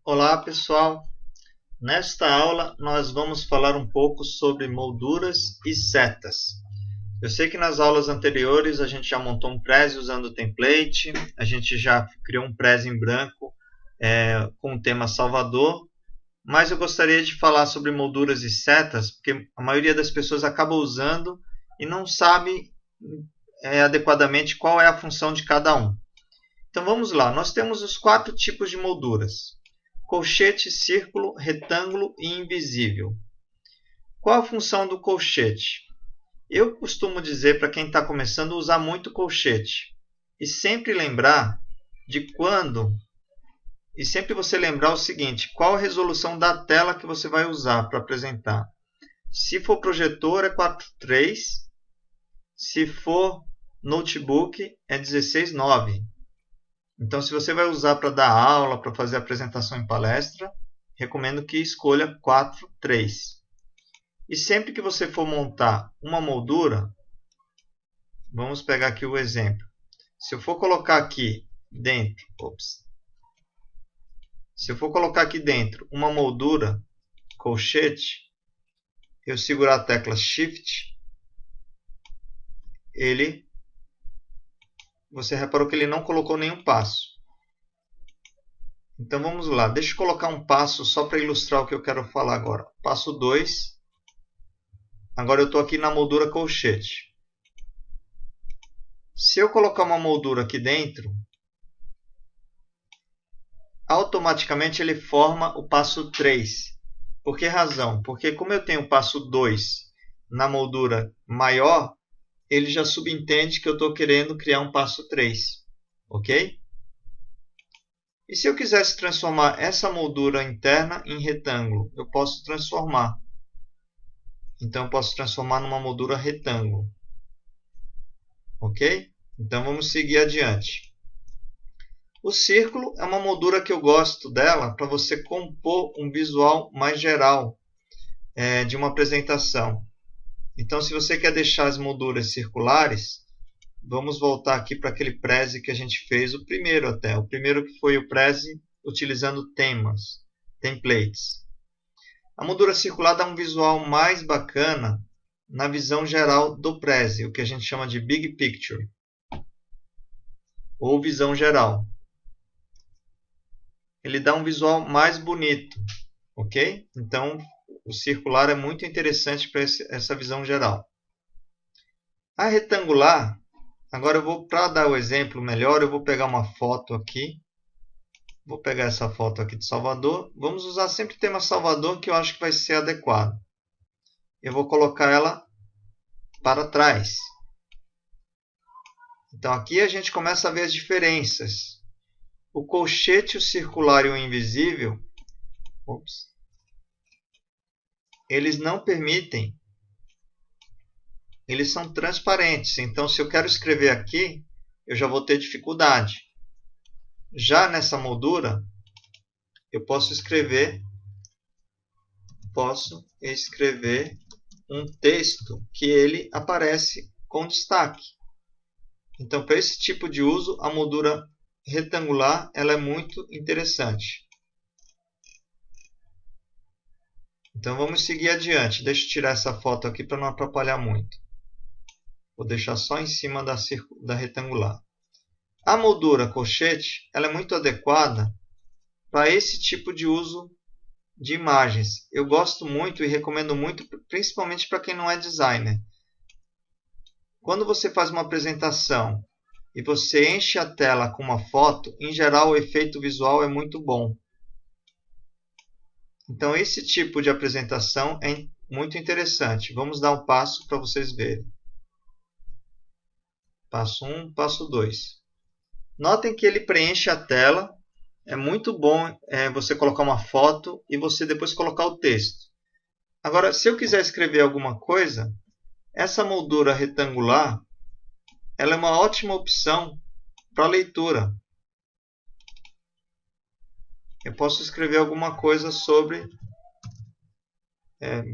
Olá pessoal, nesta aula nós vamos falar um pouco sobre molduras e setas. Eu sei que nas aulas anteriores a gente já montou um prezi usando o template, a gente já criou um prezi em branco com o tema Salvador, mas eu gostaria de falar sobre molduras e setas, porque a maioria das pessoas acaba usando e não sabe adequadamente qual é a função de cada um. Então vamos lá, nós temos os 4 tipos de molduras: colchete, círculo, retângulo e invisível. Qual a função do colchete? Eu costumo dizer para quem está começando usar muito colchete. E sempre lembrar de quando... E sempre você lembrar o seguinte: qual a resolução da tela que você vai usar para apresentar. Se for projetor é 4:3, se for notebook é 16:9. Então, se você vai usar para dar aula, para fazer apresentação em palestra, recomendo que escolha 4:3. E sempre que você for montar uma moldura, vamos pegar aqui o exemplo. Se eu for colocar aqui dentro, uma moldura colchete, eu segurar a tecla Shift, você reparou que ele não colocou nenhum passo. Então vamos lá, deixa eu colocar um passo só para ilustrar o que eu quero falar agora. Passo 2. Agora eu estou aqui na moldura colchete. Se eu colocar uma moldura aqui dentro, automaticamente ele forma o passo 3. Por que razão? Porque como eu tenho o passo 2 na moldura maior, ele já subentende que eu estou querendo criar um passo 3. Ok? E se eu quisesse transformar essa moldura interna em retângulo, eu posso transformar. Então eu posso transformar numa moldura retângulo. Ok? Então vamos seguir adiante. O círculo é uma moldura que eu gosto dela para você compor um visual mais geral de uma apresentação. Então, se você quer deixar as molduras circulares, vamos voltar aqui para aquele prezi que a gente fez, o primeiro que foi o prezi utilizando temas, templates. A moldura circular dá um visual mais bacana na visão geral do prezi, o que a gente chama de Big Picture, ou visão geral. Ele dá um visual mais bonito, ok? Então, o circular é muito interessante para essa visão geral. A retangular, agora para dar o exemplo melhor, eu vou pegar uma foto aqui. Vou pegar essa foto aqui de Salvador. Vamos usar sempre o tema Salvador, que eu acho que vai ser adequado. Eu vou colocar ela para trás. Então aqui a gente começa a ver as diferenças. O colchete, o circular e o invisível, eles não permitem, eles são transparentes. Então, se eu quero escrever aqui, eu já vou ter dificuldade. Já nessa moldura, eu posso escrever um texto que ele aparece com destaque. Então, para esse tipo de uso, a moldura retangular ela é muito interessante. Então, vamos seguir adiante. Deixa eu tirar essa foto aqui para não atrapalhar muito. Vou deixar só em cima da retangular. A moldura colchete ela é muito adequada para esse tipo de uso de imagens. Eu gosto muito e recomendo muito, principalmente para quem não é designer. Quando você faz uma apresentação e você enche a tela com uma foto, em geral o efeito visual é muito bom. Então esse tipo de apresentação é muito interessante. Vamos dar um passo para vocês verem. Passo 1, passo 2. Notem que ele preenche a tela. É muito bom você colocar uma foto e você depois colocar o texto. Agora, se eu quiser escrever alguma coisa, essa moldura retangular ela é uma ótima opção para leitura. Eu posso escrever alguma coisa sobre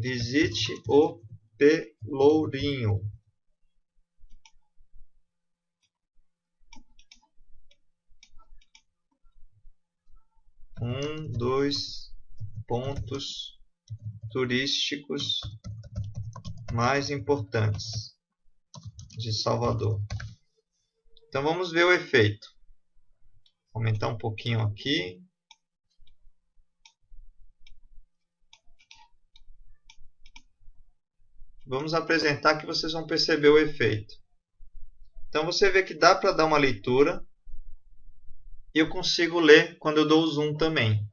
visite o Pelourinho. 2 pontos turísticos mais importantes de Salvador. Então vamos ver o efeito. Vou aumentar um pouquinho aqui. Vamos apresentar que vocês vão perceber o efeito. Então você vê que dá para dar uma leitura e eu consigo ler quando eu dou o zoom também.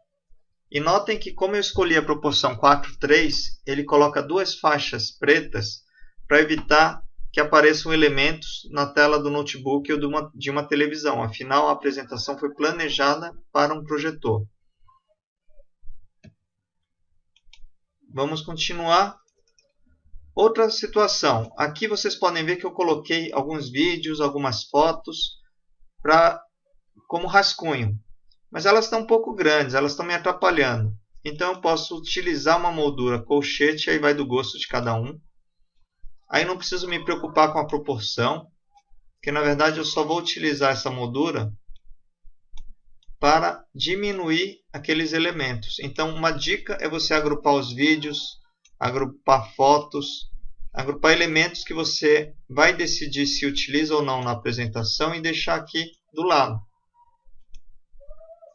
E notem que como eu escolhi a proporção 4:3, ele coloca duas faixas pretas para evitar que apareçam elementos na tela do notebook ou de uma televisão. Afinal, a apresentação foi planejada para um projetor. Vamos continuar. Outra situação. Aqui vocês podem ver que eu coloquei alguns vídeos, algumas fotos como rascunho. Mas elas estão um pouco grandes, elas estão me atrapalhando. Então eu posso utilizar uma moldura colchete, aí vai do gosto de cada um. Aí não preciso me preocupar com a proporção, porque na verdade eu só vou utilizar essa moldura para diminuir aqueles elementos. Então uma dica é você agrupar os vídeos, agrupar fotos, agrupar elementos que você vai decidir se utiliza ou não na apresentação e deixar aqui do lado.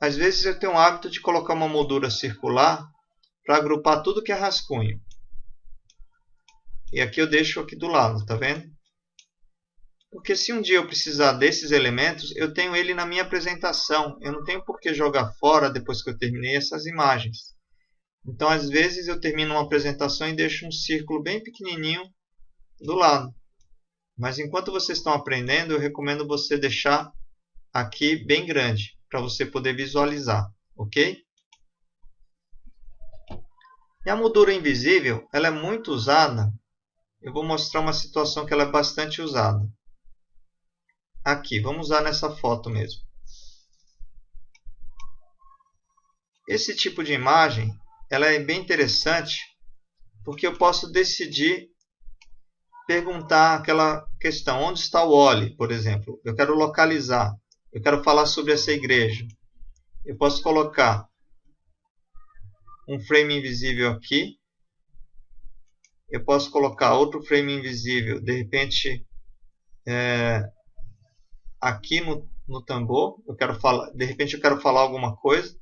Às vezes eu tenho o hábito de colocar uma moldura circular para agrupar tudo que é rascunho. E aqui eu deixo aqui do lado, tá vendo? Porque se um dia eu precisar desses elementos, eu tenho ele na minha apresentação. Eu não tenho por que jogar fora depois que eu terminei essas imagens. Então às vezes eu termino uma apresentação e deixo um círculo bem pequenininho do lado. Mas enquanto vocês estão aprendendo, eu recomendo você deixar aqui bem grande, para você poder visualizar, ok? E a moldura invisível, ela é muito usada. Eu vou mostrar uma situação que ela é bastante usada. Aqui, vamos usar nessa foto mesmo. Esse tipo de imagem, ela é bem interessante, porque eu posso decidir perguntar aquela questão, onde está o Oli, por exemplo? Eu quero localizar. Eu quero falar sobre essa igreja. Eu posso colocar um frame invisível aqui. Eu posso colocar outro frame invisível, de repente, aqui no tambor. De repente eu quero falar alguma coisa.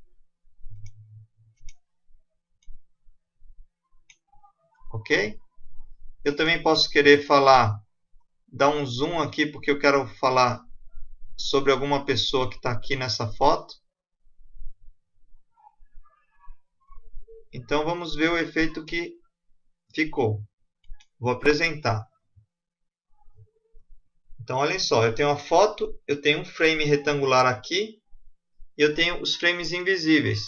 Ok? Eu também posso querer dar um zoom aqui, porque eu quero falar sobre alguma pessoa que está aqui nessa foto. Então vamos ver o efeito que ficou. Vou apresentar. Então olhem só, eu tenho a foto, eu tenho um frame retangular aqui e eu tenho os frames invisíveis,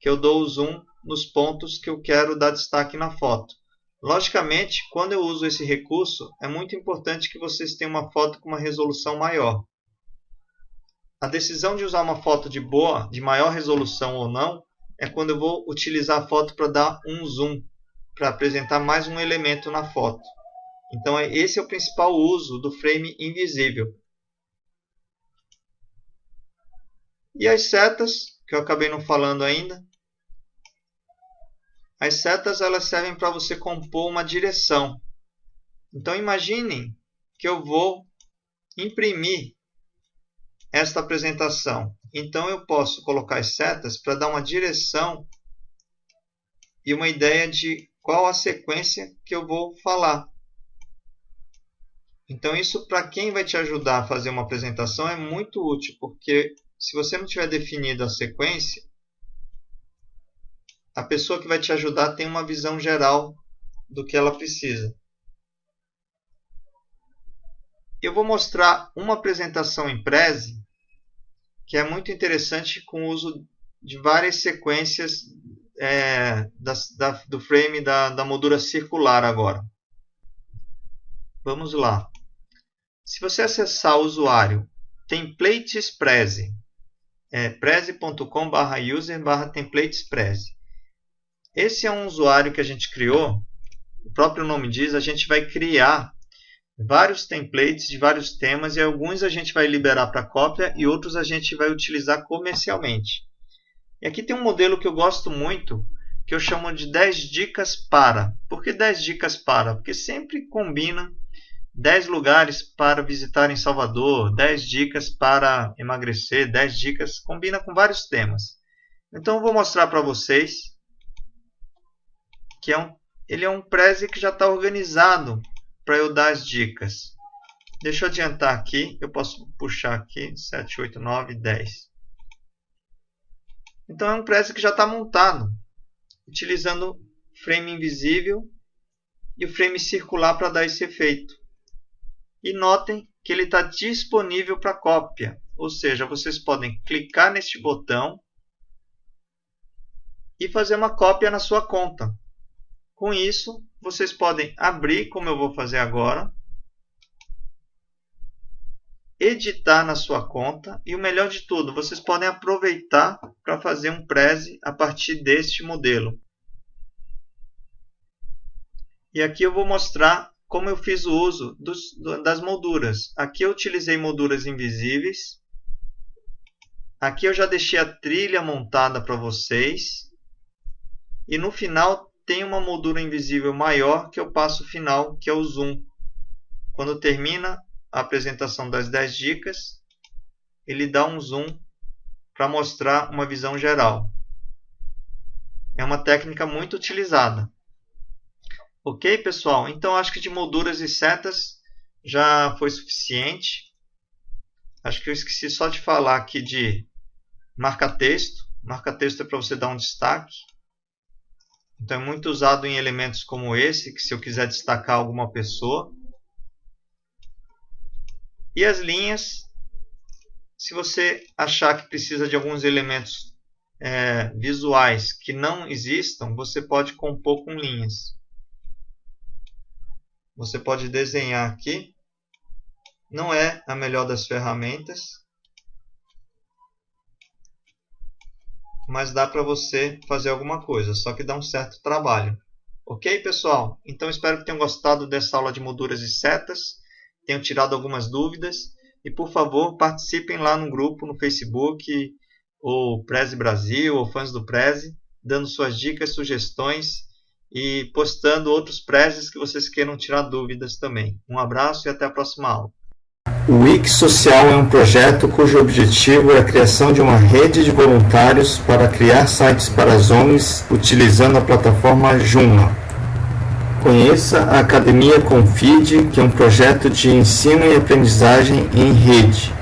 que eu dou o zoom nos pontos que eu quero dar destaque na foto. Logicamente, quando eu uso esse recurso, é muito importante que vocês tenham uma foto com uma resolução maior. A decisão de usar uma foto de maior resolução ou não, é quando eu vou utilizar a foto para dar um zoom, para apresentar mais um elemento na foto. Então esse é o principal uso do frame invisível. E as setas, que eu acabei não falando ainda. As setas elas servem para você compor uma direção. Então imaginem que eu vou imprimir esta apresentação. Então eu posso colocar as setas para dar uma direção e uma ideia de qual a sequência que eu vou falar. Então isso, para quem vai te ajudar a fazer uma apresentação, é muito útil, porque se você não tiver definido a sequência, a pessoa que vai te ajudar tem uma visão geral do que ela precisa. Eu vou mostrar uma apresentação em Prezi que é muito interessante com o uso de várias sequências do frame da moldura circular agora. Vamos lá. Se você acessar o usuário Templates Prezi, prezi.com/user/templatesprezi. Esse é um usuário que a gente criou, o próprio nome diz, a gente vai criar vários templates de vários temas e alguns a gente vai liberar para cópia e outros a gente vai utilizar comercialmente. E aqui tem um modelo que eu gosto muito, que eu chamo de 10 dicas para. Por que 10 dicas para? Porque sempre combina 10 lugares para visitar em Salvador, 10 dicas para emagrecer, 10 dicas, combina com vários temas. Então eu vou mostrar para vocês que ele é um Prezi que já está organizado para eu dar as dicas. Deixa eu adiantar aqui, eu posso puxar aqui 7, 8, 9, 10. Então é um Prezi que já está montado, utilizando frame invisível e o frame circular para dar esse efeito. E notem que ele está disponível para cópia, ou seja, vocês podem clicar neste botão e fazer uma cópia na sua conta. Com isso, vocês podem abrir, como eu vou fazer agora, editar na sua conta e o melhor de tudo, vocês podem aproveitar para fazer um Prezi a partir deste modelo. E aqui eu vou mostrar como eu fiz o uso das molduras. Aqui eu utilizei molduras invisíveis. Aqui eu já deixei a trilha montada para vocês. E no final tem uma moldura invisível maior que eu passo o final, que é o zoom. Quando termina a apresentação das 10 dicas, ele dá um zoom para mostrar uma visão geral. É uma técnica muito utilizada. Ok, pessoal? Então, acho que de molduras e setas já foi suficiente. Acho que eu esqueci só de falar aqui de marca-texto. Marca-texto é para você dar um destaque. Então, é muito usado em elementos como esse, que se eu quiser destacar alguma pessoa. E as linhas, se você achar que precisa de alguns elementos visuais que não existam, você pode compor com linhas. Você pode desenhar aqui. Não é a melhor das ferramentas, mas dá para você fazer alguma coisa, só que dá um certo trabalho. Ok, pessoal? Então espero que tenham gostado dessa aula de molduras e setas, tenham tirado algumas dúvidas e, por favor, participem lá no grupo no Facebook, ou Prezi Brasil, ou Fãs do Prezi, dando suas dicas, sugestões e postando outros Prezes que vocês queiram tirar dúvidas também. Um abraço e até a próxima aula. O Wiki Social é um projeto cujo objetivo é a criação de uma rede de voluntários para criar sites para as ONGs utilizando a plataforma Joomla. Conheça a Academia Confid, que é um projeto de ensino e aprendizagem em rede.